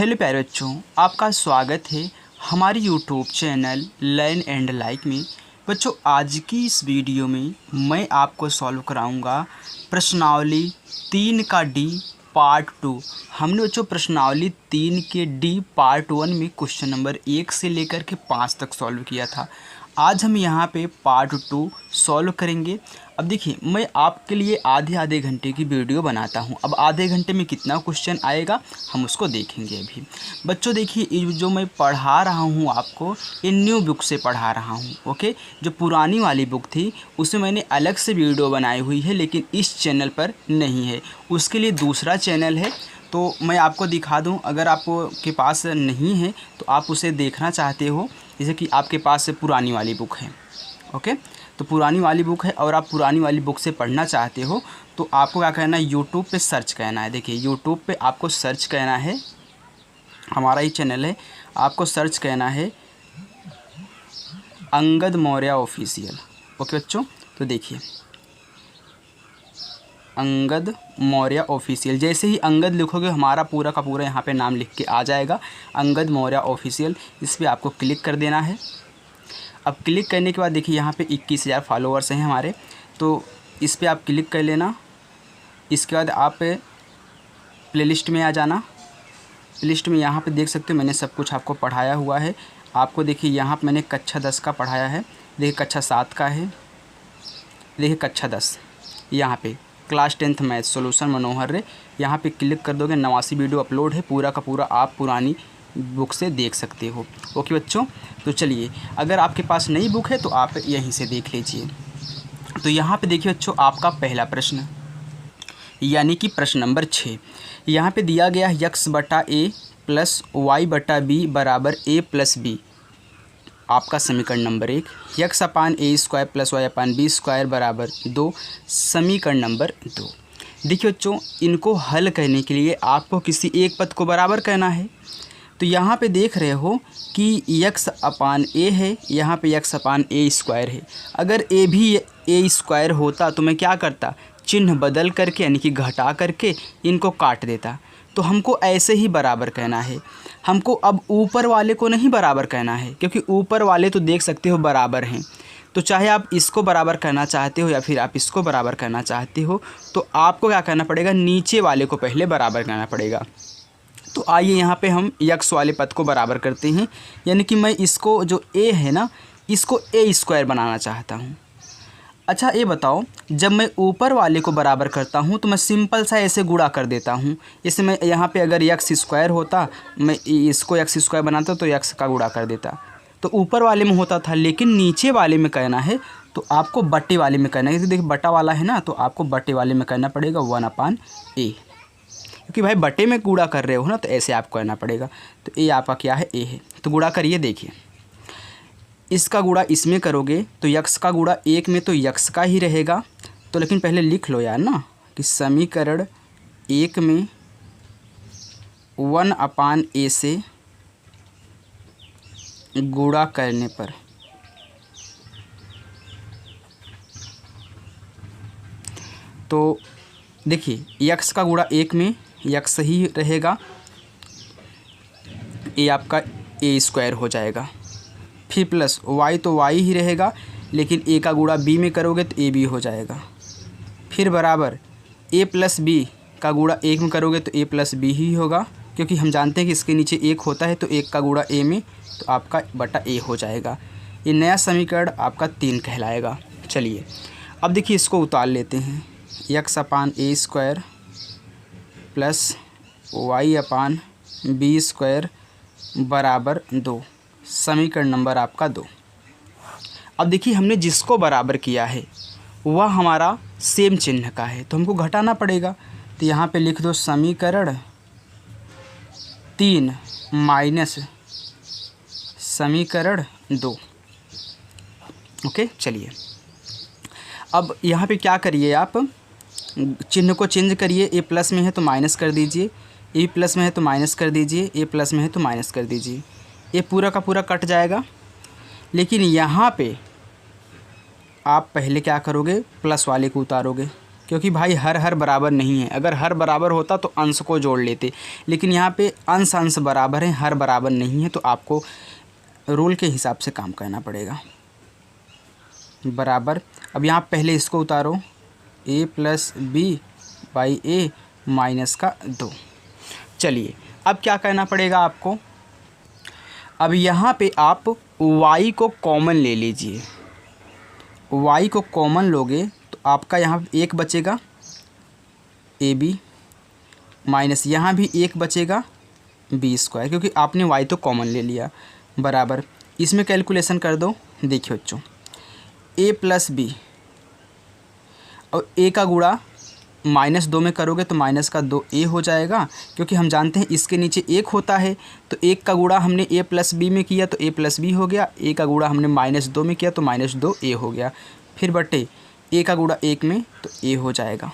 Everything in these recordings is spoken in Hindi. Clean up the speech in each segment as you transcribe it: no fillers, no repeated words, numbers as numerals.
हेलो प्यारे बच्चों, आपका स्वागत है हमारे YouTube channel learn and like में। बच्चों, आज की इस वीडियो में मैं आपको सॉल्व कराऊंगा प्रश्नावली 3 का डी पार्ट 2। हमने बच्चों प्रश्नावली 3 के डी पार्ट 1 में क्वेश्चन नंबर 1 से लेकर के 5 तक सॉल्व किया था। आज हम यहाँ पे पार्ट 2 सॉल्व करेंगे। अब देखिए, मैं आपके लिए आधे घंटे की वीडियो बनाता हूँ। अब आधे घंटे में कितना क्वेश्चन आएगा हम उसको देखेंगे। अभी बच्चों देखिए, ये जो मैं पढ़ा रहा हूँ आपको, ये न्यू बुक से पढ़ा रहा हूँ। ओके, जो पुरानी वाली बुक थी उसमें मैंने अलग से वीडियो बनाई हुई है, लेकिन इस चैनल पर नहीं है। उसके लिए दूसरा चैनल है, तो मैं आपको दिखा दूं। अगर आपके पास नहीं है तो आप उसे देखना चाहते हो, जैसे कि आपके पास पुरानी वाली बुक है। ओके, तो पुरानी वाली बुक है और आप पुरानी वाली बुक से पढ़ना चाहते हो तो आपको क्या करना है, यूट्यूब पे सर्च करना है। देखिए, यूट्यूब पे आपको सर्च करना है, हमारा ही चैनल है, आपको सर्च करना है अंगद मौर्य ऑफिशियल। ओके बच्चों, तो देखिए अंगद मौर्य ऑफिशियल। जैसे ही अंगद लिखोगे हमारा पूरा का पूरा यहाँ पे नाम लिख के आ जाएगा, अंगद मौर्य ऑफिशियल। इस पर आपको क्लिक कर देना है। अब क्लिक करने के बाद देखिए यहाँ पे 21,000 फॉलोअर्स हैं हमारे, तो इस पर आप क्लिक कर लेना। इसके बाद आप प्लेलिस्ट में आ जाना। प्लेलिस्ट में यहाँ पे देख सकते हो मैंने सब कुछ आपको पढ़ाया हुआ है। आपको देखिए यहाँ पे मैंने कक्षा 10 का पढ़ाया है, देखिए कक्षा 7 का है, देखिए कक्षा 10, यहाँ पे क्लास 10th मैथ सॉल्यूशन मनोहर रे। यहाँ पे क्लिक कर दोगे, 89 वीडियो अपलोड है, पूरा का पूरा आप पुरानी बुक से देख सकते हो। ओके बच्चों, तो चलिए, अगर आपके पास नई बुक है तो आप यहीं से देख लीजिए। तो यहाँ पे देखिए बच्चों, आपका पहला प्रश्न यानी कि प्रश्न नंबर 6 यहाँ पे दिया गया x बटा ए प्लस वाई बटा बी बराबर ए प्लस बी। आपका समीकरण नंबर 1, x अपान ए स्क्वायर प्लस वाई अपान बी स्क्वायर बराबर 2। समीकरण नंबर 2। देखिए बच्चों, इनको हल करने के लिए आपको किसी एक पद को बराबर करना है। तो यहाँ पे देख रहे हो कि x अपान ए है, यहाँ पे x अपान ए स्क्वायर है। अगर ए भी ए स्क्वायर होता तो मैं क्या करता, चिन्ह बदल करके यानी कि घटा करके इनको काट देता। तो हमको ऐसे ही बराबर कहना है। हमको अब ऊपर वाले को नहीं बराबर कहना है, क्योंकि ऊपर वाले तो देख सकते हो बराबर हैं। तो चाहे आप इसको बराबर करना चाहते हो या फिर आप इसको बराबर करना चाहते हो, तो आपको क्या करना पड़ेगा, नीचे वाले को पहले बराबर करना पड़ेगा। तो आइए यहाँ पे हम x वाले पद को बराबर करते हैं। यानी कि मैं इसको जो a है ना, इसको ए स्क्वायर बनाना चाहता हूँ। अच्छा ये बताओ, जब मैं ऊपर वाले को बराबर करता हूँ तो मैं सिंपल सा ऐसे गुणा कर देता हूँ। जैसे मैं यहाँ पे अगर x स्क्वायर होता, मैं इसको x स्क्वायर बनाता तो x का गुणा कर देता। तो ऊपर वाले में होता था, लेकिन नीचे वाले में करना है तो आपको बट्टे वाले में करना है। तो देखिए बटा वाला है ना, तो आपको बट्टे वाले में करना पड़ेगा 1/a, क्योंकि भाई बटे में गुणा कर रहे हो ना, तो ऐसे आपको करना पड़ेगा। तो ए आपका क्या है, ए है। तो गुणा करिए, देखिए इसका गुणा इसमें करोगे तो यक्स का गुणा एक में तो यक्स का ही रहेगा। तो लेकिन पहले लिख लो यार ना कि समीकरण 1 में 1/a से गुणा करने पर तो देखिए यक्स का गुणा 1 में यक्स ही रहेगा, ए आपका ए स्क्वायर हो जाएगा। फिर प्लस वाई तो वाई ही रहेगा, लेकिन ए का गुणा बी में करोगे तो ए बी हो जाएगा। फिर बराबर ए प्लस बी का गुणा 1 में करोगे तो ए प्लस बी ही होगा, क्योंकि हम जानते हैं कि इसके नीचे 1 होता है, तो 1 का गुणा ए में तो आपका बटा ए हो जाएगा। ये नया समीकरण आपका 3 कहलाएगा। चलिए अब देखिए इसको उतार लेते हैं, x अपान ए स्क्वायर प्लस वाई अपान बी स्क्वायर बराबर 2। समीकरण नंबर आपका 2। अब देखिए हमने जिसको बराबर किया है वह हमारा सेम चिन्ह का है, तो हमको घटाना पड़ेगा। तो यहाँ पे लिख दो समीकरण 3 माइनस समीकरण 2। ओके, चलिए अब यहाँ पे क्या करिए, आप चिन्ह को चेंज करिए। ए प्लस में है तो माइनस कर दीजिए, ए प्लस में है तो माइनस कर दीजिए, ए प्लस में है तो माइनस कर दीजिए। ये पूरा का पूरा कट जाएगा। लेकिन यहाँ पे आप पहले क्या करोगे, प्लस वाले को उतारोगे, क्योंकि भाई हर बराबर नहीं है। अगर हर बराबर होता तो अंश को जोड़ लेते, लेकिन यहाँ पे अंश बराबर है, हर बराबर नहीं है, तो आपको रूल के हिसाब से काम करना पड़ेगा। बराबर, अब यहाँ पहले इसको उतारो, a + b by a minus का 2। चलिए अब क्या करना पड़ेगा आपको, अब यहाँ पे आप y को कॉमन ले लीजिए। y को कॉमन लोगे तो आपका यहाँ एक बचेगा ab माइनस यहाँ भी एक बचेगा b², क्योंकि आपने y तो कॉमन ले लिया। बराबर, इसमें कैलकुलेशन कर दो। देखिए बच्चों, a + b और a का गुणा -2 में करोगे तो माइनस का 2a हो जाएगा, क्योंकि हम जानते हैं इसके नीचे 1 होता है, तो 1 का गुणा हमने a + b में किया तो a + b हो गया, a का गुणा हमने -2 में किया तो -2a हो गया, फिर बटे a का गुणा 1 में तो a हो जाएगा।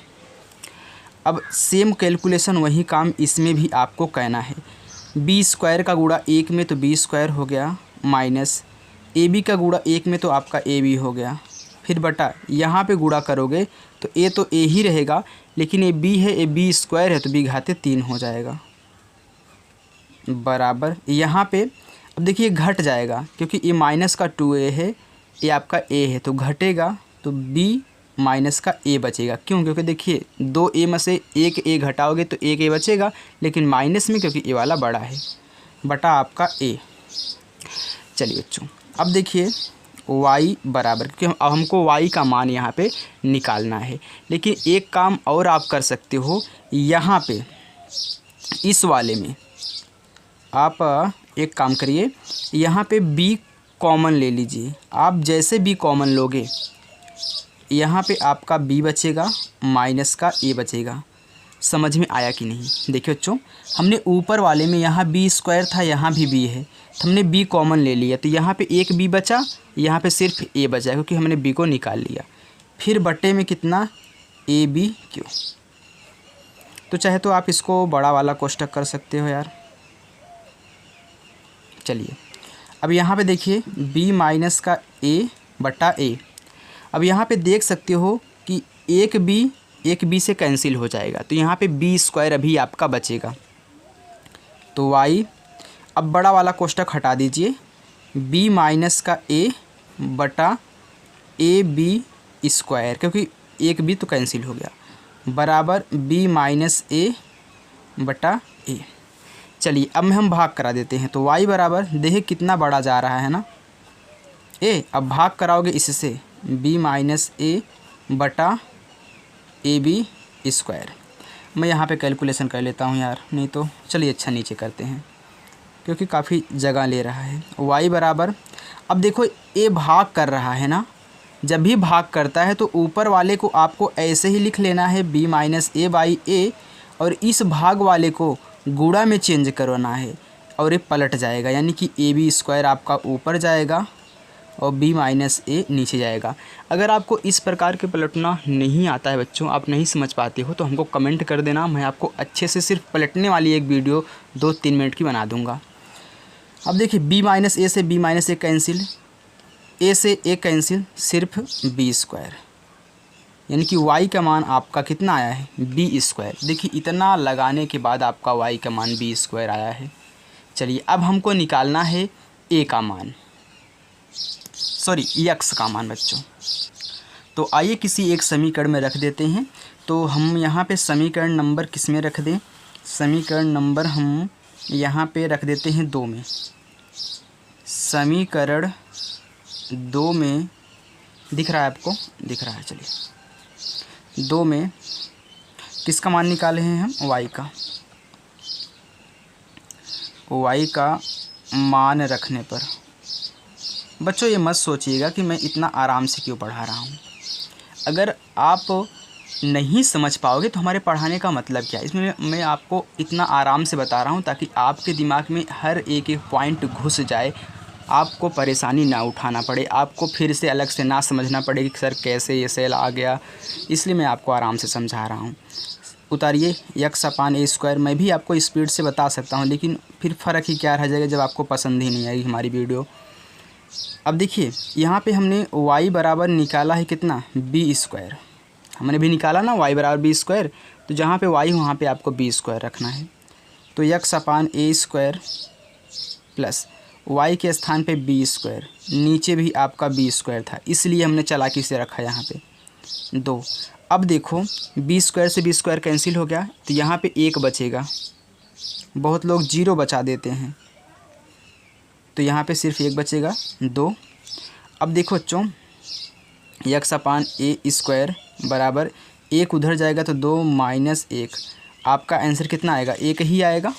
अब सेम कैलकुलेशन वही काम इसमें भी आपको कहना है। b² का गुणा 1 में तो b² हो गया, माइनस ab का गुणा 1 में तो आपका ab हो गया, फिर बटा यहाँ पे गुणा करोगे तो a तो a ही रहेगा, लेकिन ये b है, ये b² है तो b घाते 3 हो जाएगा। बराबर, यहाँ पे अब देखिए घट जाएगा, क्योंकि ये माइनस का 2a है, ये आपका a है तो घटेगा, तो b माइनस का a बचेगा। क्यों? क्योंकि देखिए 2a में से एक a घटाओगे तो एक a बचेगा, लेकिन माइनस में क्योंकि a वाला बड़ा है, बटा आपका a। चलिए बच्चों, अब देखिए y बराबर, क्योंकि अब हमको y का मान यहाँ पे निकालना है। लेकिन एक काम और आप कर सकते हो, यहाँ पे इस वाले में आप एक काम करिए, यहाँ पे b कॉमन ले लीजिए। आप जैसे b कॉमन लोगे, यहाँ पे आपका b बचेगा, माइनस का a बचेगा। समझ में आया कि नहीं? देखिए बच्चों, हमने ऊपर वाले में यहाँ b² था, यहाँ भी b है, तो हमने b कॉमन ले लिया, तो यहाँ पे एक b बचा, यहाँ पे सिर्फ a बचा, क्योंकि हमने b को निकाल लिया। फिर बटे में कितना, ab²। तो चाहे तो आप इसको बड़ा वाला कोष्ठक कर सकते हो यार। चलिए अब यहाँ पे देखिए b माइनस का a बटा a। अब यहाँ पे देख सकते हो कि एक b से कैंसिल हो जाएगा, तो यहाँ पे b² अभी आपका बचेगा। तो y, अब बड़ा वाला कोष्ठक हटा दीजिए, b माइनस का a बटा ab², क्योंकि एक b तो कैंसिल हो गया, बराबर b माइनस a बटा a। चलिए अब हम भाग करा देते हैं, तो y बराबर, देखिए कितना बड़ा जा रहा है ना a, अब भाग कराओगे इससे, b माइनस a बटा ab²। मैं यहाँ पे कैलकुलेशन कर लेता हूँ यार, नहीं तो चलिए अच्छा नीचे करते हैं, क्योंकि काफ़ी जगह ले रहा है। y बराबर, अब देखो a भाग कर रहा है ना, जब भी भाग करता है तो ऊपर वाले को आपको ऐसे ही लिख लेना है b minus a by a, और इस भाग वाले को गुणा में चेंज करवाना है और ये पलट जाएगा, यानी कि ab² आपका ऊपर जाएगा और b माइनस a नीचे जाएगा। अगर आपको इस प्रकार के पलटना नहीं आता है बच्चों, आप नहीं समझ पाते हो, तो हमको कमेंट कर देना, मैं आपको अच्छे से सिर्फ पलटने वाली एक वीडियो 2-3 मिनट की बना दूंगा। अब देखिए b माइनस a से b minus a cancel, a से a कैंसिल, सिर्फ b², यानी कि y का मान आपका कितना आया है, b²। देखिए इतना लगाने के बाद आपका y का मान b² आया है। चलिए अब हमको निकालना है a का मान, सॉरी x का मान बच्चों। तो आइए किसी एक समीकरण में रख देते हैं। तो हम यहाँ पे समीकरण नंबर किस में रख दें, समीकरण नंबर हम यहाँ पे रख देते हैं 2 में। समीकरण 2 में दिख रहा है आपको, दिख रहा है। चलिए 2 में किसका मान निकाले हैं हम, y का। y का मान रखने पर बच्चों ये मत सोचिएगा कि मैं इतना आराम से क्यों पढ़ा रहा हूँ। अगर आप नहीं समझ पाओगे तो हमारे पढ़ाने का मतलब क्या है। इसमें मैं आपको इतना आराम से बता रहा हूँ ताकि आपके दिमाग में हर एक एक पॉइंट घुस जाए, आपको परेशानी ना उठाना पड़े, आपको फिर से अलग से ना समझना पड़े कि सर कैसे ये सेल आ गया। इसलिए मैं आपको आराम से समझा रहा हूँ। उतारिए x/a²। मैं भी आपको स्पीड से बता सकता हूँ, लेकिन फिर फ़र्क ही क्या रह जाएगा जब आपको पसंद ही नहीं आएगी हमारी वीडियो। अब देखिए यहाँ पे हमने y बराबर निकाला है कितना, b²। हमने भी निकाला ना y बराबर बी स्क्वायर, तो जहाँ पे y वहाँ पे आपको बी स्क्वायर रखना है। तो यक्स अपान ए स्क्वायर प्लस y के स्थान पे बी स्क्वायर, नीचे भी आपका बी स्क्वायर था, इसलिए हमने चालाकी से रखा यहाँ पे 2। अब देखो बी स्क्वायर से बी स्क्वायर कैंसिल हो गया, तो यहाँ पे 1 बचेगा। बहुत लोग 0 बचा देते हैं, तो यहाँ पे सिर्फ 1 बचेगा 2। अब देखो बच्चों यक्स अपान ए स्क्वायर बराबर 1 उधर जाएगा तो 2 माइनस 1, आपका आंसर कितना आएगा? 1 ही आएगा।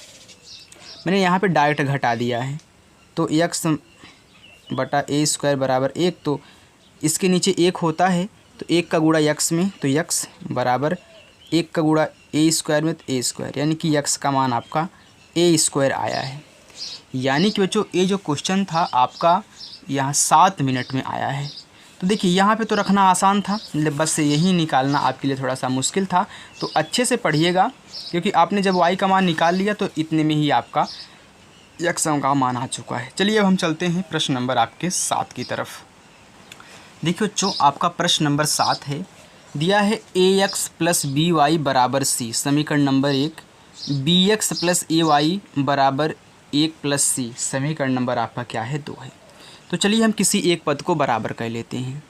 मैंने यहाँ पे डायरेक्ट घटा दिया है, तो यक्स बटा ए स्क्वायर बराबर 1, तो इसके नीचे 1 होता है तो 1 का गुणा यक्स में, तो यक्स बराबर 1 का गुणा ए स्क्वायर में, तो ए स्क्वायर, यानी कि यक्स का मान आपका ए स्क्वायर आया है। यानी कि बच्चों ये जो क्वेश्चन था आपका यहाँ 7 मिनट में आया है। तो देखिए यहाँ पे तो रखना आसान था, बस यही निकालना आपके लिए थोड़ा सा मुश्किल था। तो अच्छे से पढ़िएगा, क्योंकि आपने जब y का मान निकाल लिया तो इतने में ही आपका यक्स का मान आ चुका है। चलिए अब हम चलते हैं प्रश्न नंबर आपके 7 की तरफ। देखिए बच्चों आपका प्रश्न नंबर 7 है, दिया है ax प्लस बी वाई बराबर c, समीकरण नंबर 1, bx प्लस ए वाई बराबर 1 प्लस c, समीकरण नंबर आपका क्या है? 2 है। तो चलिए हम किसी एक पद को बराबर कर लेते हैं।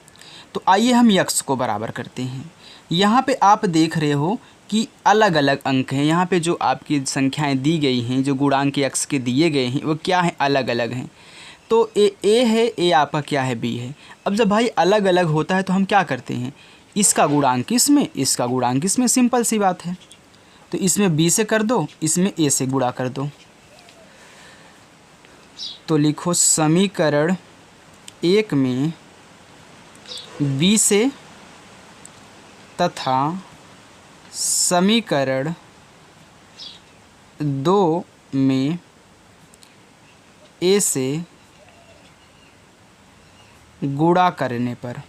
तो आइए हम यक्स को बराबर करते हैं। यहाँ पे आप देख रहे हो कि अलग अलग अंक हैं, यहाँ पे जो आपकी संख्याएं दी गई हैं, जो गुणांक यक्स के दिए गए हैं वो क्या हैं? अलग अलग हैं। तो ए है, ए आपका क्या है? बी है। अब जब भाई अलग अलग होता है तो हम क्या करते हैं? इसका गुणांक इसमें, इसका गुणांक इसमें, सिंपल सी बात है। तो इसमें बी से कर दो, इसमें ए से गुणा कर दो। तो लिखो समीकरण 1 में बी से तथा समीकरण 2 में ए से गुणा करने पर।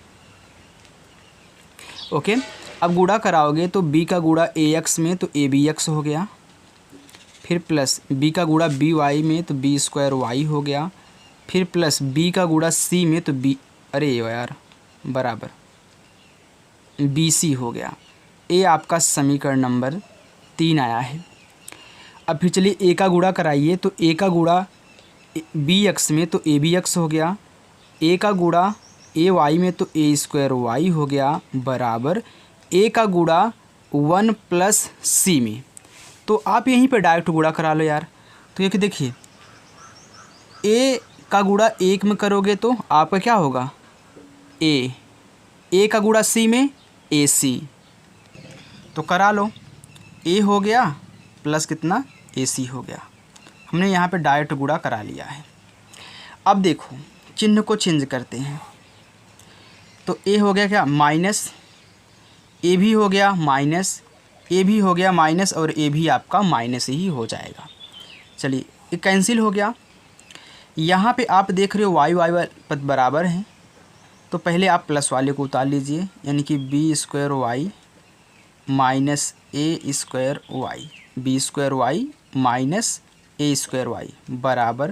ओके, अब गुणा कराओगे तो b का गुणा ए एक्स में, तो ए बी एक्स हो गया, फिर प्लस b का गुणा बी वाई में, तो बी स्क्वायर वाई हो गया, फिर प्लस b का गुणा c में, तो b, अरे यार, बराबर बी सी हो गया। ए आपका समीकरण नंबर 3 आया है। अब फिर चलिए ए का गुणा कराइए, तो ए का गुणा बी एक्स में, तो ए बी एक्स हो गया, ए का गुणा ए वाई में, तो ए स्क्वायर वाई हो गया, बराबर ए का गुणा 1 प्लस सी में। तो आप यहीं पे डायरेक्ट गुणा करा लो यार। तो ये कि देखिए ए का गुणा 1 में करोगे तो आपका क्या होगा? ए का गुणा सी में, ए सी, तो करा लो। ए हो गया प्लस कितना? ए सी हो गया। हमने यहाँ पे डायरेक्ट गुणा करा लिया है। अब देखो चिन्ह को चेंज करते हैं, तो ए हो गया क्या? माइनस, ए भी हो गया माइनस, ए भी हो गया माइनस, और ए भी आपका माइनस ही हो जाएगा। चलिए ये कैंसिल हो गया। यहाँ पे आप देख रहे हो वाई वाई पद बराबर हैं, तो पहले आप प्लस वाले को उतार लीजिए, यानी कि B square Y minus A square Y, B square Y minus A square Y बराबर,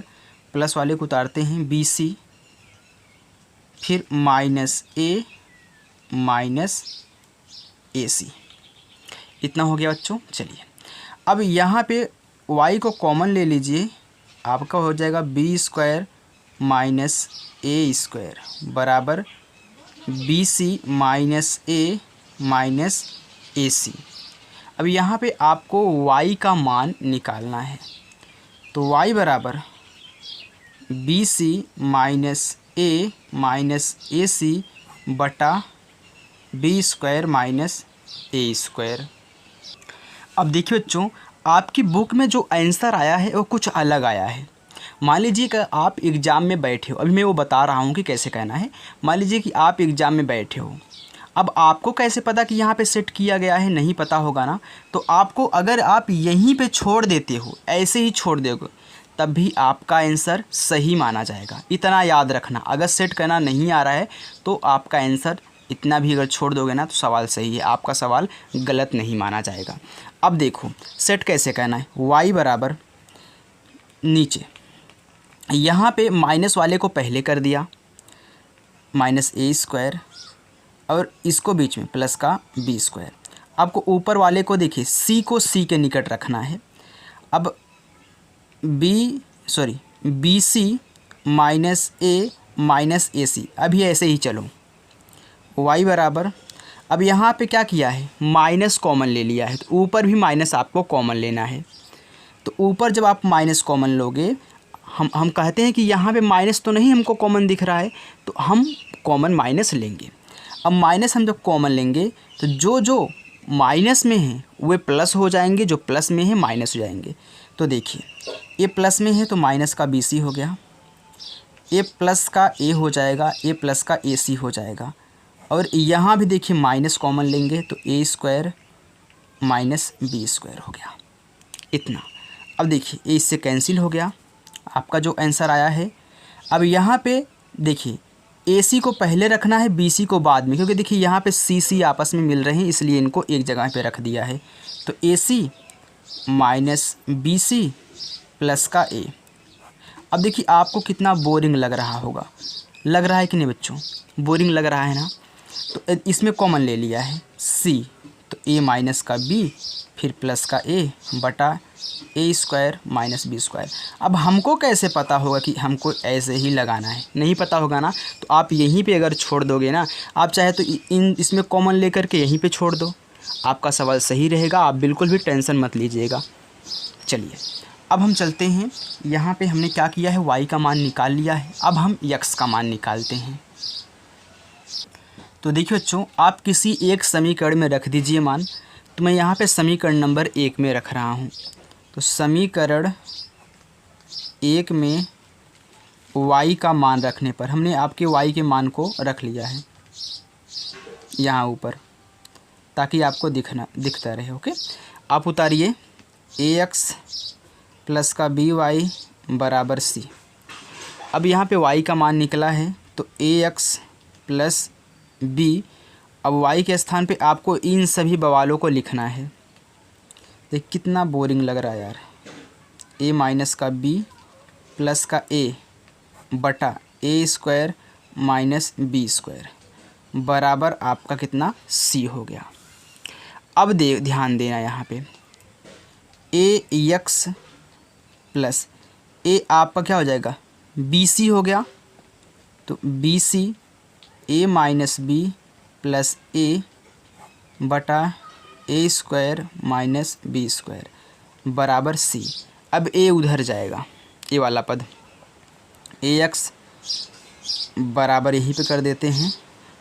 प्लस वाले को उतारते हैं बी सी, फिर माइनस ए माइनस ए सी, इतना हो गया बच्चों। चलिए अब यहाँ पे y को कॉमन ले लीजिए, आपका हो जाएगा B square minus A square बराबर बी सी माइनस ए माइनस ए सी। अब यहाँ पे आपको y का मान निकालना है, तो y बराबर बी सी माइनस ए सी बटा B square minus A square. अब देखिए बच्चों आपकी बुक में जो आंसर आया है वो कुछ अलग आया है। मान लीजिए कि आप एग्ज़ाम में बैठे हो, अभी मैं वो बता रहा हूँ कि कैसे कहना है। मान लीजिए कि आप एग्ज़ाम में बैठे हो, अब आपको कैसे पता कि यहाँ पे सेट किया गया है? नहीं पता होगा ना। तो आपको अगर आप यहीं पे छोड़ देते हो, ऐसे ही छोड़ दोगे, तब भी आपका आंसर सही माना जाएगा। इतना याद रखना, अगर सेट करना नहीं आ रहा है तो आपका आंसर इतना भी अगर छोड़ दोगे ना तो सवाल सही है, आपका सवाल गलत नहीं माना जाएगा। अब देखो सेट कैसे करना है। y बराबर नीचे, यहाँ पे माइनस वाले को पहले कर दिया, माइनस ए स्क्वायर, और इसको बीच में प्लस का बी स्क्वायर। आपको ऊपर वाले को देखिए सी को सी के निकट रखना है। अब बी सी माइनस ए सी, अभी ऐसे ही चलो y बराबर, अब यहाँ पे क्या किया है माइनस कॉमन ले लिया है, तो ऊपर भी माइनस आपको कॉमन लेना है। तो ऊपर जब आप माइनस कॉमन लोगे, हम कहते हैं कि यहाँ पे माइनस तो नहीं हमको कॉमन दिख रहा है, तो हम कॉमन माइनस लेंगे। अब माइनस हम जब कॉमन लेंगे तो जो माइनस में है वे प्लस हो जाएंगे, जो प्लस में है माइनस हो जाएंगे। तो देखिए ए प्लस में है तो माइनस का बी सी हो गया, ए प्लस का ए हो जाएगा, ए प्लस का ए सी हो जाएगा। और यहाँ भी देखिए माइनस कॉमन लेंगे तो ए स्क्वायर माइनस बी स्क्वायर हो गया, इतना। अब देखिए ए इससे कैंसिल हो गया, आपका जो आंसर आया है। अब यहाँ पे देखिए ए सी को पहले रखना है, बी सी को बाद में, क्योंकि देखिए यहाँ पे सी सी आपस में मिल रहे हैं, इसलिए इनको एक जगह पे रख दिया है। तो ए सी माइनस बी सी प्लस का ए। अब देखिए आपको कितना बोरिंग लग रहा होगा, लग रहा है कि नहीं बच्चों, बोरिंग लग रहा है ना। तो इसमें कॉमन ले लिया है सी, तो ए माइनस का बी फिर प्लस का ए बटा ए स्क्वायर माइनस बी स्क्वायर। अब हमको कैसे पता होगा कि हमको ऐसे ही लगाना है, नहीं पता होगा ना, तो आप यहीं पे अगर छोड़ दोगे ना, आप चाहे तो इसमें कॉमन लेकर के यहीं पे छोड़ दो, आपका सवाल सही रहेगा, आप बिल्कुल भी टेंशन मत लीजिएगा। चलिए अब हम चलते हैं, यहाँ पे हमने क्या किया है y का मान निकाल लिया है, अब हम x का मान निकालते हैं। तो देखिए बच्चों, आप किसी एक समीकरण में रख दीजिए मान, तो मैं यहाँ पे समीकरण नंबर 1 में रख रहा हूँ। तो समीकरण 1 में y का मान रखने पर हमने आपके y के मान को रख लिया है यहाँ ऊपर, ताकि आपको दिखता रहे। ओके, आप उतारिए ax प्लस का by बराबर c। अब यहाँ पे y का मान निकला है, तो ax प्लस b, अब y के स्थान पे आपको इन सभी बवालों को लिखना है। देख कितना बोरिंग लग रहा है यार, a माइनस का b प्लस का a बटा ए स्क्वायर माइनस बी स्क्वायर बराबर आपका कितना c हो गया। अब ध्यान देना यहाँ पे ax प्लस a आपका क्या हो जाएगा बी सी हो गया, तो बी सी ए माइनस बी प्लस ए बटा ए स्क्वायर माइनस बी स्क्वायर बराबर सी। अब ए उधर जाएगा, ए वाला पद, ए एक्स बराबर यहीं पे कर देते हैं।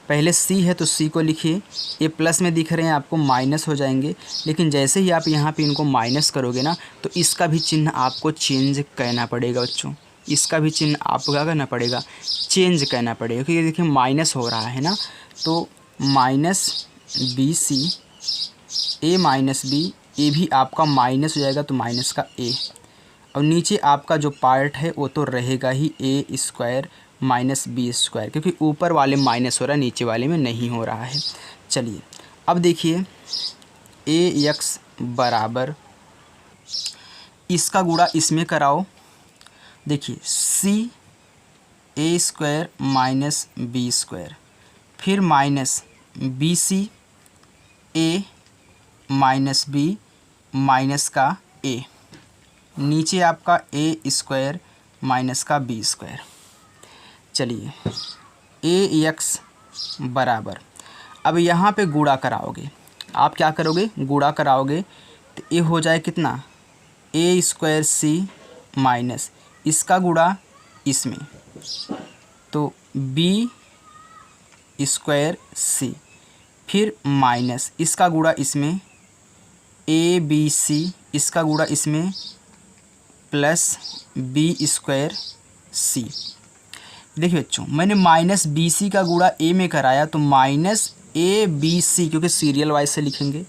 पहले सी है तो सी को लिखिए, ये प्लस में दिख रहे हैं आपको माइनस हो जाएंगे, लेकिन जैसे ही आप यहाँ पे इनको माइनस करोगे ना, तो इसका भी चिन्ह आपको चेंज करना पड़ेगा बच्चों, इसका भी चिन्ह आपको क्या करना पड़ेगा चेंज करना पड़ेगा, क्योंकि देखिए माइनस हो रहा है ना। तो माइनस बी सी ए माइनस बी, ए भी आपका माइनस हो जाएगा तो माइनस का ए, और नीचे आपका जो पार्ट है वो तो रहेगा ही ए स्क्वायर माइनस बी स्क्वायर, क्योंकि ऊपर वाले माइनस हो रहा है नीचे वाले में नहीं हो रहा है। चलिए अब देखिए ए एक्स बराबर, इसका गुणा इसमें कराओ, देखिए सी ए स्क्वायर माइनस बी स्क्वायर, फिर माइनस बी सी ए माइनस बी माइनस का ए, नीचे आपका ए स्क्वायर माइनस का बी स्क्वायर। चलिए ए एक्स बराबर, अब यहाँ पे गुणा कराओगे, आप क्या करोगे गुणा कराओगे तो ये हो जाए कितना ए स्क्वायर सी माइनस इसका गुणा इसमें, तो बी स्क्वायर सी, फिर माइनस इसका गुणा इसमें ए बी सी, इसका गुणा इसमें प्लस बी स्क्वायर सी। देखिए बच्चों, मैंने माइनस बी सी का गुणा ए में कराया, तो माइनस ए बी सी, क्योंकि सीरियल वाइज से लिखेंगे।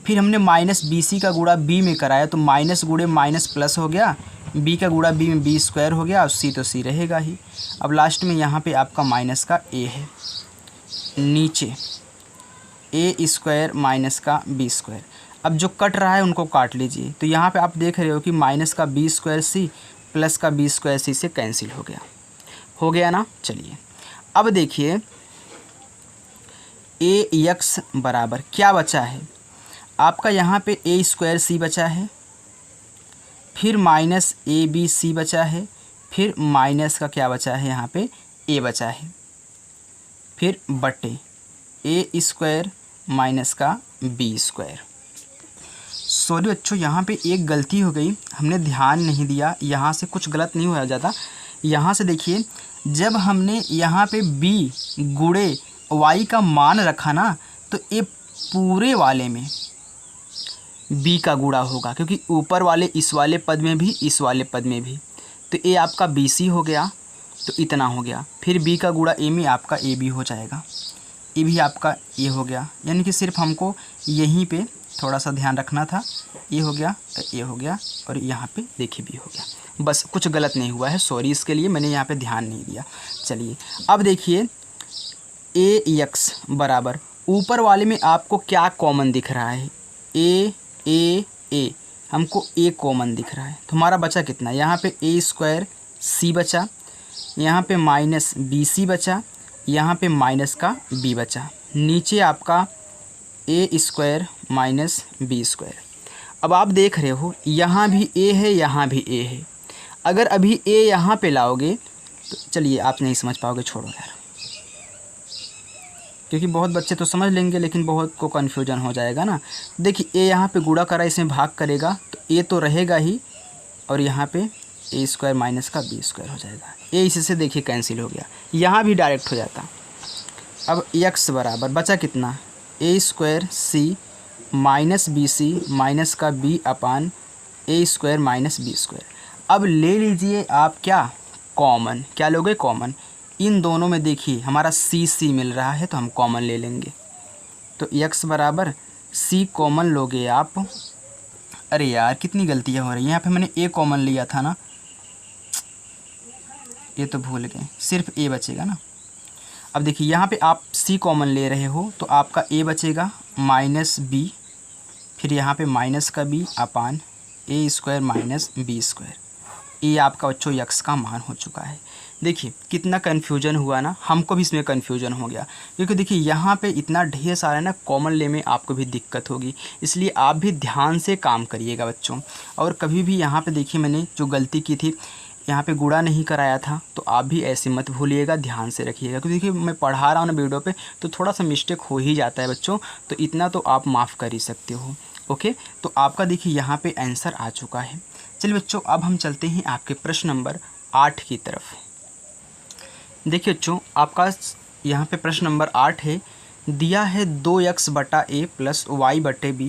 फिर हमने माइनस बी सी का गुणा बी में कराया, तो माइनस गुणे माइनस प्लस हो गया, बी का गुणा बी में बी स्क्वायर हो गया, और सी तो सी रहेगा ही। अब लास्ट में यहाँ पे आपका माइनस का ए है, नीचे ए स्क्वायर माइनस का बी स्क्वायर। अब जो कट रहा है उनको काट लीजिए, तो यहाँ पे आप देख रहे हो कि माइनस का बी स्क्वायर सी प्लस का बी स्क्वायर सी से कैंसिल हो गया ना। चलिए अब देखिए ए यक्स बराबर क्या बचा है आपका यहाँ पे ए स्क्वायर सी बचा है, फिर माइनस ए बी सी बचा है, फिर माइनस का क्या बचा है यहाँ पे ए बचा है, फिर बटे ए स्क्वायर माइनस का बी स्क्वायर। सॉरी बच्चों, यहाँ पे एक गलती हो गई, हमने ध्यान नहीं दिया। यहाँ से कुछ गलत नहीं हो जाता। यहाँ से देखिए, जब हमने यहाँ पे b गुणे y का मान रखा ना, तो ये पूरे वाले में b का गुणा होगा, क्योंकि ऊपर वाले इस वाले पद में भी इस वाले पद में भी। तो ये आपका BC हो गया, तो इतना हो गया। फिर b का गुणा a में आपका AB हो जाएगा, ये भी आपका ये हो गया। यानी कि सिर्फ हमको यहीं पे थोड़ा सा ध्यान रखना था। ये हो गया, ये हो गया, और यहाँ पे देखिए भी हो गया। बस कुछ गलत नहीं हुआ है, सॉरी इसके लिए, मैंने यहाँ पे ध्यान नहीं दिया। चलिए अब देखिए, ए यक्स बराबर ऊपर वाले में आपको क्या कॉमन दिख रहा है, ए हमको ए कॉमन दिख रहा है। तो हमारा बचा कितना, यहाँ पे ए स्क्वायर सी बचा, यहाँ पे माइनस बी सी बचा, यहाँ पे माइनस का बी बचा, नीचे आपका ए स्क्वायर माइनस बी स्क्वायर। अब आप देख रहे हो यहाँ भी ए है, यहाँ भी ए है। अगर अभी ए यहाँ पे लाओगे तो चलिए आप नहीं समझ पाओगे, छोड़ो यार, क्योंकि बहुत बच्चे तो समझ लेंगे लेकिन बहुत को कन्फ्यूजन हो जाएगा ना। देखिए ए यहाँ पे गुणा करा, इसमें भाग करेगा तो ए तो रहेगा ही, और यहाँ पे ए स्क्वायर माइनस का बी स्क्वायर हो जाएगा। ए इससे देखिए कैंसिल हो गया, यहाँ भी डायरेक्ट हो जाता। अब यक्स बराबर बचा कितना, ए स्क्वायर सी माइनस बी सी माइनस का बी अपान ए स्क्वायर माइनस बी स्क्वायर। अब ले लीजिए आप क्या कॉमन, क्या लोगे कॉमन। इन दोनों में देखिए हमारा सी मिल रहा है, तो हम कॉमन ले लेंगे। तो यक्स बराबर सी कॉमन लोगे आप। अरे यार कितनी गलतियाँ हो रही हैं, यहाँ पे मैंने ए कॉमन लिया था ना, ये तो भूल गए, सिर्फ ए बचेगा ना। अब देखिए यहाँ पे आप सी कॉमन ले रहे हो, तो आपका ए बचेगा माइनस बी, फिर यहाँ पे माइनस का बी अपान ए स्क्वायर माइनस बी स्क्वायर। ये आपका बच्चों यक्स का मान हो चुका है। देखिए कितना कन्फ्यूजन हुआ ना, हमको भी इसमें कन्फ्यूजन हो गया, क्योंकि देखिए यहाँ पे इतना ढेर सारा ना कॉमन ले में आपको भी दिक्कत होगी। इसलिए आप भी ध्यान से काम करिएगा बच्चों। और कभी भी यहाँ पे देखिए मैंने जो गलती की थी, यहाँ पे गुणा नहीं कराया था, तो आप भी ऐसे मत भूलिएगा, ध्यान से रखिएगा। क्योंकि देखिए मैं पढ़ा रहा हूँ ना वीडियो पे, तो थोड़ा सा मिस्टेक हो ही जाता है बच्चों, तो इतना तो आप माफ़ कर ही सकते हो। ओके, तो आपका देखिए यहाँ पे आंसर आ चुका है। चलिए बच्चों, अब हम चलते हैं आपके प्रश्न नंबर 8 की तरफ। देखिए बच्चों, आपका यहाँ पे प्रश्न नंबर 8 है, दिया है 2x बटा ए प्लस वाई बटे बी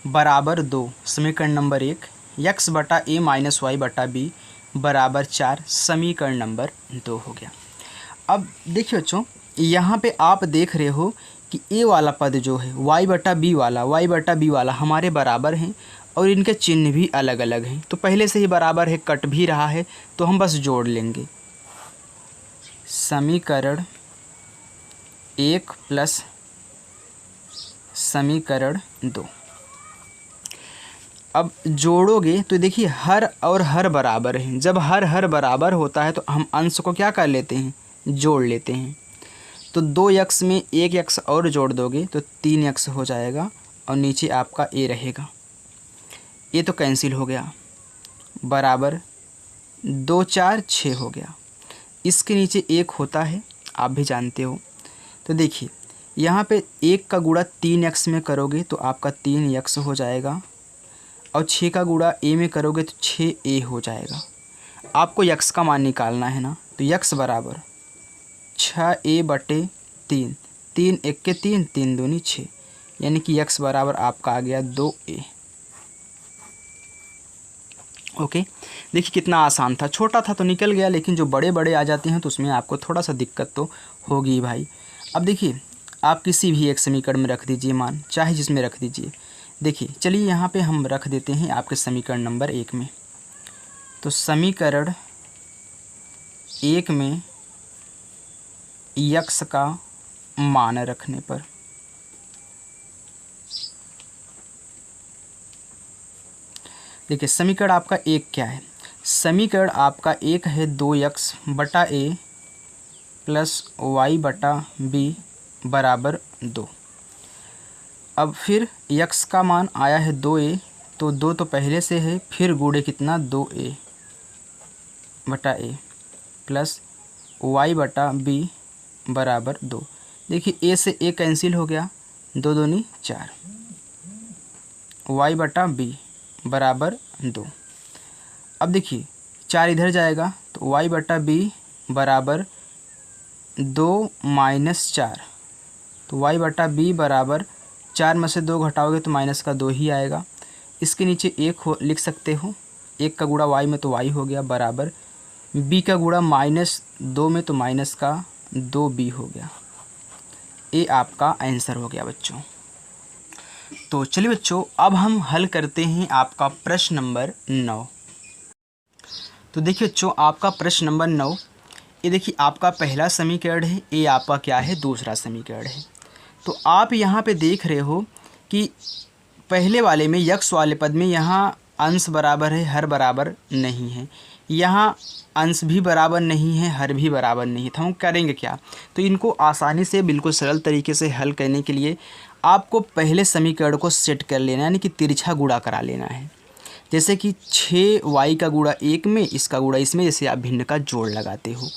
बराबर 2। समीकरण नंबर 1, x बटा ए माइनस वाई बटा बी बराबर 4। समीकरण नंबर 2 हो गया। अब देखिए बच्चों, यहाँ पे आप देख रहे हो कि ए वाला पद जो है y बटा बी वाला हमारे बराबर हैं, और इनके चिन्ह भी अलग अलग हैं। तो पहले से ही बराबर है, कट भी रहा है, तो हम बस जोड़ लेंगे। समीकरण 1 प्लस समीकरण 2। अब जोड़ोगे तो देखिए हर और हर बराबर है। जब हर बराबर होता है तो हम अंश को क्या कर लेते हैं, जोड़ लेते हैं। तो 2x में 1x और जोड़ दोगे तो 3x हो जाएगा, और नीचे आपका a रहेगा। ये तो कैंसिल हो गया, बराबर 2 4 6 हो गया। इसके नीचे 1 होता है, आप भी जानते हो। तो देखिए यहाँ पे 1 का गुणा 3x में करोगे तो आपका 3x हो जाएगा, और 6 का गुणा a में करोगे तो 6a हो जाएगा। आपको x का मान निकालना है ना, तो x बराबर 6a बटे 3, 3 1 के 3, 3 दूनी 6, यानी कि x बराबर आपका आ गया 2a। ओके, देखिए कितना आसान था, छोटा था तो निकल गया, लेकिन जो बड़े बड़े आ जाते हैं तो उसमें आपको थोड़ा सा दिक्कत तो होगी भाई। अब देखिए आप किसी भी एक समीकरण में रख दीजिए मान, चाहे जिसमें रख दीजिए। देखिए चलिए यहाँ पे हम रख देते हैं आपके समीकरण नंबर 1 में। तो समीकरण 1 में यक्स का मान रखने पर देखिए समीकरण आपका 1 क्या है, समीकरण आपका 1 है 2x बटा ए प्लस वाई बटा बी बराबर 2। अब फिर यक्स का मान आया है 2a, तो 2 तो पहले से है, फिर गुणे कितना 2a बटा a प्लस y बटा b बराबर 2। देखिए a से a कैंसिल हो गया, 2 दूनी 4, y बटा b बराबर 2। अब देखिए 4 इधर जाएगा तो y बटा b बराबर 2 माइनस 4, तो y बटा b बराबर 4 में से 2 घटाओगे तो माइनस का 2 ही आएगा। इसके नीचे 1 लिख सकते हो, 1 का गुणा y में तो y हो गया बराबर b का गुणा -2 में तो माइनस का 2b हो गया। ये आपका आंसर हो गया बच्चों। तो चलिए बच्चों अब हम हल करते हैं आपका प्रश्न नंबर 9। तो देखिए बच्चों आपका प्रश्न नंबर 9, ये देखिए आपका पहला समीकरण है, ये आपका क्या है दूसरा समीकरण है। तो आप यहाँ पे देख रहे हो कि पहले वाले में यक्स वाले पद में यहाँ अंश बराबर है, हर बराबर नहीं है, यहाँ अंश भी बराबर नहीं है, हर भी बराबर नहीं है। तो हम करेंगे क्या, तो इनको आसानी से बिल्कुल सरल तरीके से हल करने के लिए आपको पहले समीकरण को सेट कर लेना है, यानी कि तिरछा गुणा करा लेना है। जैसे कि 6y का गुणा 1 में, इसका गुणा इसमें, जैसे आप भिन्न का जोड़ लगाते हो।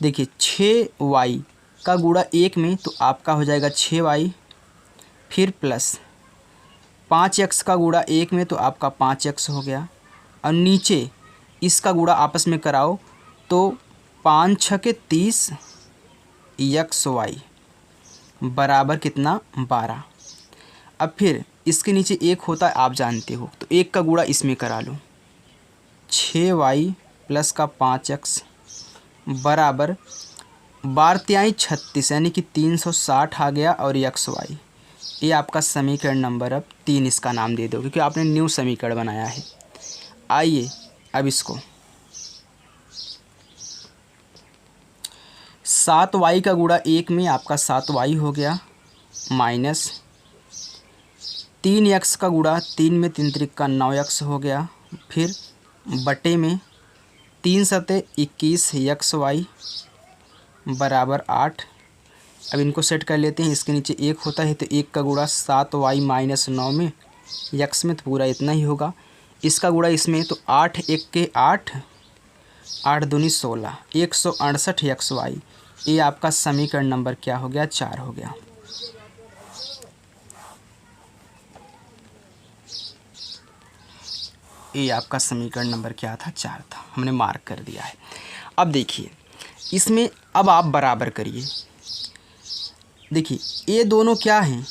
देखिए 6y का गुणा 1 में तो आपका हो जाएगा 6y, फिर प्लस 5x का गुणा 1 में तो आपका 5x हो गया, और नीचे इसका गुणा आपस में कराओ तो 5 × 6 = 30 xy बराबर कितना 12। अब फिर इसके नीचे 1 होता है आप जानते हो, तो 1 का गुणा इसमें करा लो, 6y प्लस का 5x बराबर 12 × 36 यानी कि 360 आ गया, और xy ये आपका समीकरण नंबर अब 3 इसका नाम दे दो, क्योंकि आपने न्यू समीकरण बनाया है। आइए अब इसको 7y का गुणा 1 में आपका 7y हो गया, माइनस 3x का गुणा 3 में 3 त्रिक का 9x हो गया, फिर बटे में 3 × 7 = 21 xy बराबर 8। अब इनको सेट कर लेते हैं, इसके नीचे 1 होता है तो 1 का गुणा 7y - 9 में, x में तो पूरा इतना ही होगा, इसका गुणा इसमें तो 8 × 1 = 8, 8 दूनी 16, 168 xy। ये आपका समीकरण नंबर क्या हो गया 4 हो गया। ये आपका समीकरण नंबर क्या था 4 था, हमने मार्क कर दिया है। अब देखिए इसमें अब आप बराबर करिए। देखिए ये दोनों क्या हैं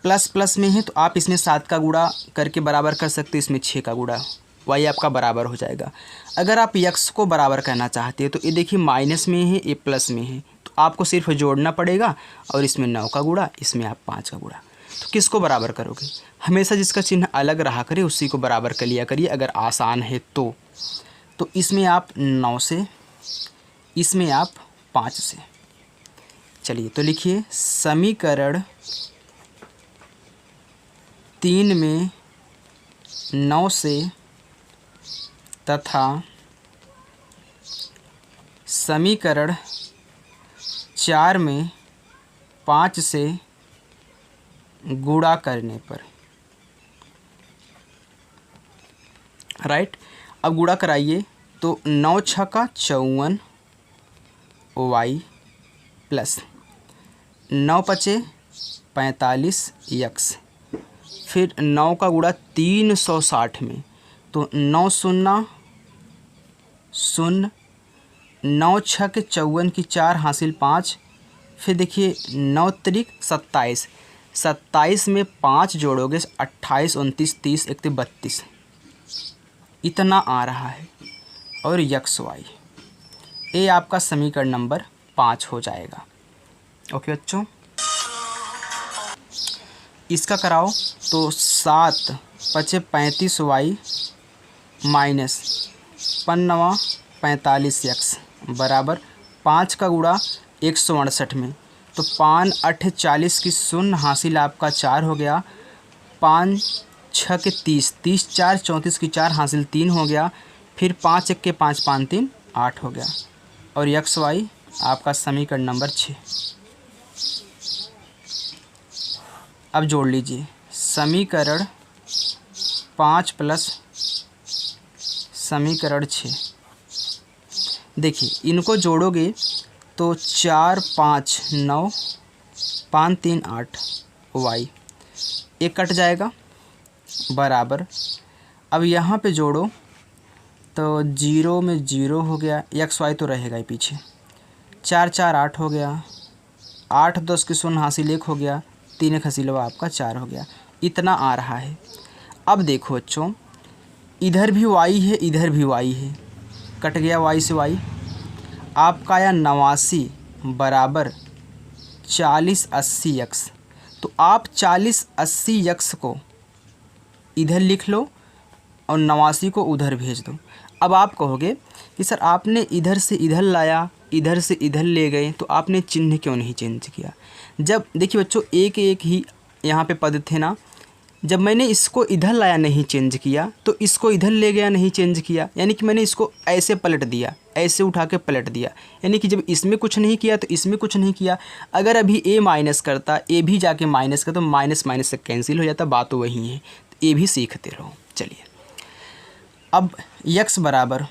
प्लस प्लस में है, तो आप इसमें 7 का गुणा करके बराबर कर सकते हो, इसमें 6 का गुणा, y आपका बराबर हो जाएगा। अगर आप x को बराबर करना चाहते हैं तो ये देखिए माइनस में है, ये प्लस में है, तो आपको सिर्फ जोड़ना पड़ेगा, और इसमें 9 का गुणा, इसमें आप 5 का गुणा। तो किसको बराबर करोगे, हमेशा जिसका चिन्ह अलग रहा करे उसी को बराबर कर लिया करिए, अगर आसान है तो इसमें आप 9 से, इसमें आप 5 से। चलिए तो लिखिए समीकरण 3 में 9 से तथा समीकरण 4 में 5 से गुणा करने पर, राइट। अब गुणा कराइए तो 9 × 6 = 54 y प्लस 9 × 5 = 45 x, फिर 9 का गुणा 360 में तो 9 0 0, 9 × 6 = 54 की 4 हासिल 5, फिर देखिए 9 त्रिक 27, 27 में 5 जोड़ोगे 28 29 30 1 32, इतना आ रहा है, और xy ये आपका समीकरण नंबर 5 हो जाएगा। ओके बच्चों, इसका कराओ तो 7 × 5 = 35y माइनस 5 × 45 x बराबर 5 का गुणा 168 में, तो 5 8 40 की 0 हासिल आपका 4 हो गया, 5 6 = 30, 30 4 34 की 4 हासिल 3 हो गया, फिर 5 1 = 5 5 3 8 हो गया, और xy आपका समीकरण नंबर 6। अब जोड़ लीजिए समीकरण 5 प्लस समीकरण 6। देखिए इनको जोड़ोगे तो 4 5 9 5 3 8 वाई, एक कट जाएगा बराबर। अब यहाँ पे जोड़ो तो 0 में 0 हो गया, एक्स वाई तो रहेगा ही पीछे, 4 4 8 हो गया, 8 10 की शून्य हासिल 1 हो गया, 3 खसीलवा आपका 4 हो गया, इतना आ रहा है। अब देखो बच्चों इधर भी y है इधर भी y है, कट गया y से y, आपका आया 89 बराबर 40 80 x। तो आप 40 80 x को इधर लिख लो और 89 को उधर भेज दो। अब आप कहोगे कि सर आपने इधर से इधर लाया, इधर से इधर ले गए, तो आपने चिन्ह क्यों नहीं चेंज किया? जब देखिए बच्चों एक एक ही यहाँ पे पद थे ना, जब मैंने इसको इधर लाया नहीं चेंज किया तो इसको इधर ले गया नहीं चेंज किया, यानी कि मैंने इसको ऐसे पलट दिया, ऐसे उठा के पलट दिया, यानी कि जब इसमें कुछ नहीं किया तो इसमें कुछ नहीं किया। अगर अभी a माइनस करता, a भी जाके माइनस करता तो माइनस माइनस से कैंसिल हो जाता, बात तो वही है। तो ये भी सीखते रहो। चलिए अब x बराबर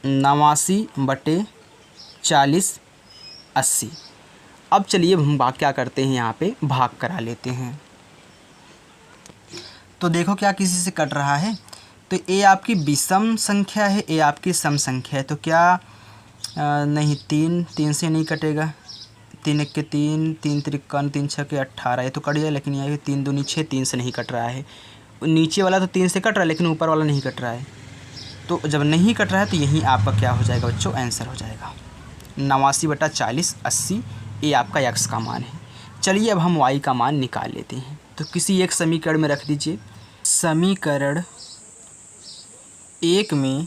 89/40 80। अब चलिए हम भाग क्या करते हैं, यहाँ पे भाग करा लेते हैं। तो देखो क्या किसी से कट रहा है, तो a आपकी विषम संख्या है, a आपकी सम संख्या है, तो क्या नहीं 3 से नहीं कटेगा, 3 1 के 3, 3 53, 3 6 के 18, ये तो कट गया, लेकिन यहाँ 3 दूनी 6, 3 से नहीं कट रहा है। नीचे वाला तो 3 से कट रहा है लेकिन ऊपर वाला नहीं कट रहा है। तो जब नहीं कट रहा है तो यहीं आपका क्या हो जाएगा बच्चों, आंसर हो जाएगा 89/40 80। ये आपका x का मान है। चलिए अब हम y का मान निकाल लेते हैं। तो किसी एक समीकरण में रख दीजिए। समीकरण 1 में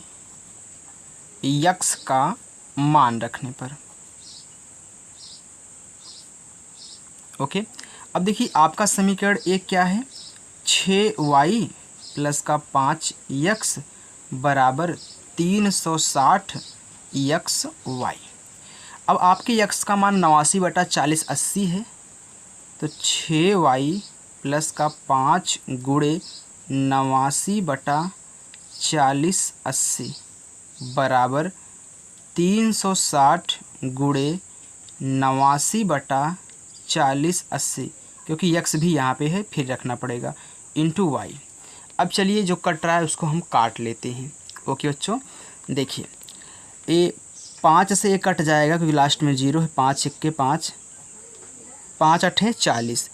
x का मान रखने पर ओके। अब देखिए आपका समीकरण 1 क्या है, 6y प्लस का 5x बराबर 360 xy। अब आपके x का मान 89/40 80 है, तो 6y प्लस का 5 गुणे 89/40 80 बराबर 360 गुणे 89/40 80, क्योंकि x भी यहाँ पे है फिर रखना पड़ेगा, इंटू y। अब चलिए जो कट रहा है उसको हम काट लेते हैं। ओके बच्चों देखिए ये 5 से 1 कट जाएगा क्योंकि लास्ट में 0 है, 5 1 के 5, 5 8 40।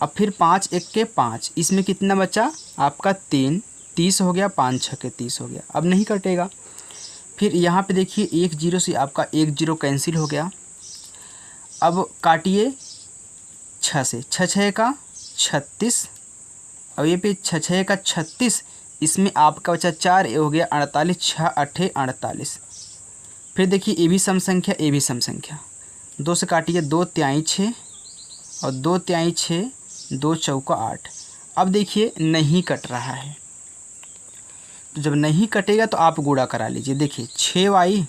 अब फिर 5 1 के 5, इसमें कितना बचा आपका 3, 30 हो गया, 5 6 के 30 हो गया, अब नहीं कटेगा। फिर यहाँ पे देखिए 1 0 से आपका 1 0 कैंसिल हो गया। अब काटिए 6 से, 6 6 का 36, अब ये पे 6 6 का 36, इसमें आपका बचा 4, ये हो गया 48, 6 8 48। फिर देखिए ए भी सम संख्या, ए भी सम संख्या, 2 से काटिए 2 तिहाई 6 और 2 तिहाई 6, 2 चौका 8। अब देखिए नहीं कट रहा है, तो जब नहीं कटेगा तो आप गुणा करा लीजिए। देखिए 6y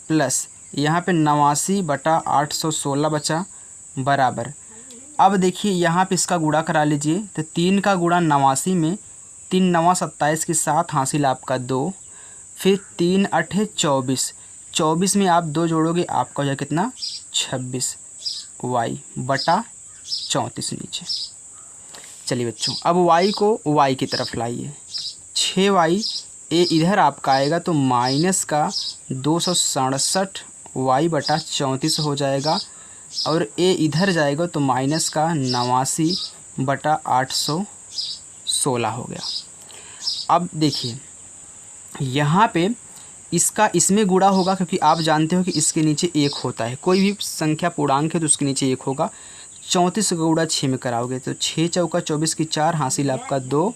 प्लस यहाँ पे 89/816 बचा बराबर। अब देखिए यहाँ पे इसका गुणा करा लीजिए, तो 3 का गुणा 89 में, 3 9 27 के साथ हासिल आपका 2, फिर 3 8 24, 24 में आप 2 जोड़ोगे आपका हो जाए कितना 26y/34 नीचे। चलिए बच्चों अब y को y की तरफ लाइए, 6y ए इधर आपका आएगा तो माइनस का 267y/34 हो जाएगा, और ए इधर जाएगा तो माइनस का 89/816 हो गया। अब देखिए यहाँ पे इसका इसमें गुणा होगा, क्योंकि आप जानते हो कि इसके नीचे 1 होता है, कोई भी संख्या पूर्णांक है तो उसके नीचे 1 होगा। 34 का गुणा 6 में कराओगे तो 6 चौका 24 की 4 हासिल आपका 2,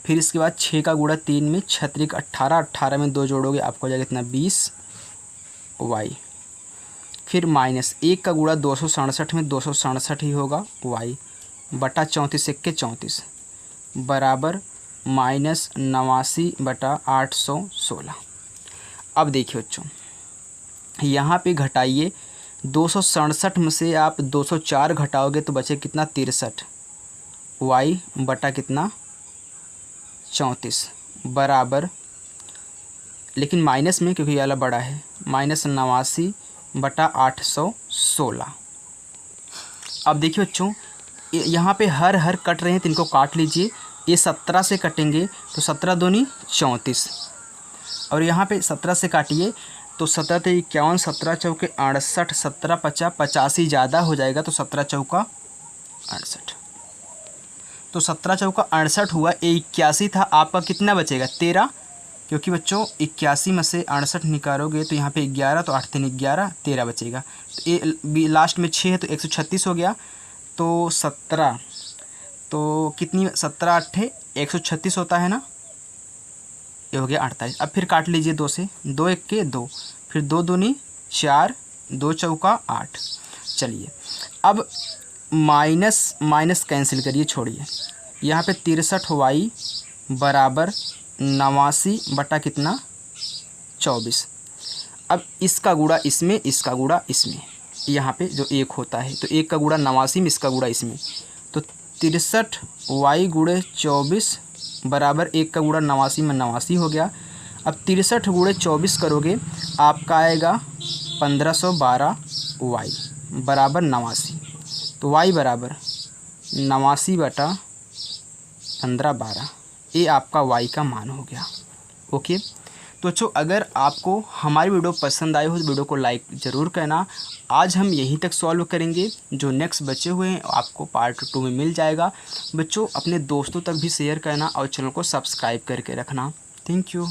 फिर इसके बाद 6 का गुणा 3 में, 6 18, 18 में 2 जोड़ोगे आपको हो जाएगा इतना 20y, फिर माइनस 1 का गुणा 267 में, 267 ही होगा y/34 1 के 34 बराबर माइनस 89/816। अब देखिए बच्चों यहाँ पे घटाइए 267 में से आप 204 घटाओगे तो बचे कितना 63 वाई बटा कितना 34 बराबर, लेकिन माइनस में क्योंकि ये वाला बड़ा है, -89 बटा 816। अब देखिए बच्चों यहाँ पे हर कट रहे हैं तो इनको काट लीजिए। ये 17 से कटेंगे तो 17 दूनी 34 और यहाँ पे 17 से काटिए तो 17 तो 51, 17 चौके 68, 17 50 85 ज़्यादा हो जाएगा तो 17 चौका 68, तो 17 चौका 68 हुआ। ये 81 था, आपका कितना बचेगा 13, क्योंकि बच्चों 81 में से 68 निकालोगे तो यहाँ पे 11, तो 8 3 11, 13 बचेगा। तो ये लास्ट में 6 है तो 136 हो गया। तो 17 तो कितनी 17 8 136 होता है ना, ये हो गया 48। अब फिर काट लीजिए 2 से, 2 1 के 2, फिर 2 दूनी 4, 2 चौका 8। चलिए अब माइनस कैंसिल करिए, छोड़िए। यहाँ पे 63 वाई बराबर 89 बटा कितना 24। अब इसका गुणा इसमें, इसका गुणा इसमें, यहाँ पे जो 1 होता है तो 1 का गुणा 89 में, इसका गुणा इसमें, तो 63 वाई गुणे 24 बराबर 1 का गुणा 89 में 89 हो गया। अब 63 गुणे 24 करोगे आपका आएगा 1512 वाई बराबर 89, तो वाई बराबर 89 बटा 1512, ये आपका वाई का मान हो गया। ओके, तो बच्चों अगर आपको हमारी वीडियो पसंद आई हो तो वीडियो को लाइक ज़रूर करना। आज हम यहीं तक सॉल्व करेंगे, जो नेक्स्ट बचे हुए हैं आपको पार्ट 2 में मिल जाएगा। बच्चों अपने दोस्तों तक भी शेयर करना और चैनल को सब्सक्राइब करके रखना। Thank you.